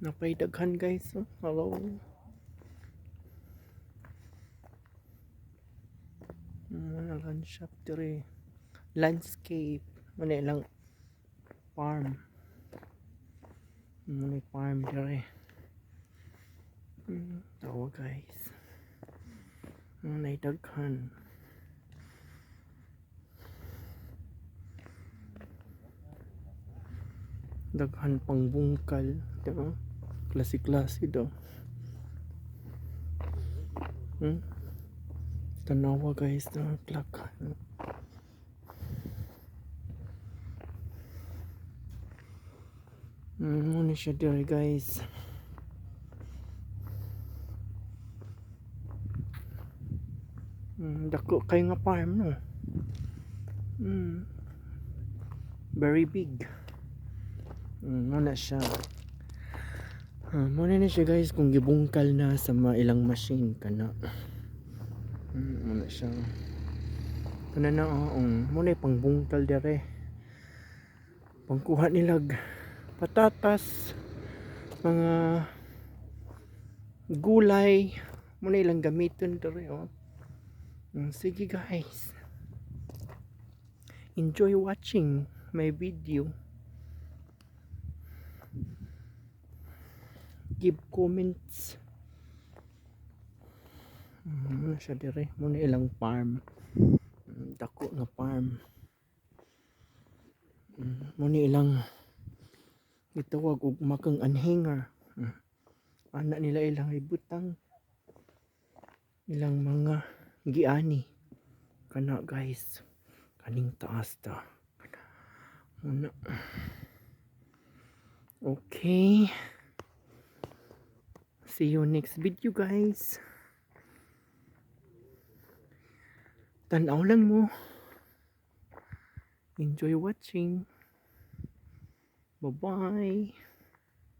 Napaidaghan guys. Oh. Hello. Land shop dire. Landscape. Muna lang farm. Muna farm dire. Tawa guys. Muna daghan. Daghan pang bungkal. Diba? Klase-klase daw. Tanawa guys na plaka. Muna siya dire guys. Dako kay nga farm no. Very big. Muna siya. Muna na siya guys kung gibungkal na sa ilang machine kana. Muna siya. Kana na muna pang bungkal dire. Pangkuha nilag patatas, mga gulay, muna ilang gamiton dire oh. Sige guys. Enjoy watching my video. Give comments. Muna siya dire, muna ilang farm. Dako nga farm. Muna ilang itawag og makang anhanger. Anak nila ilang ibutang ilang mga giani kana guys, kaning taas ta muna. Okay, see you next video guys. Tanaw lang mo. Enjoy watching. Bye bye.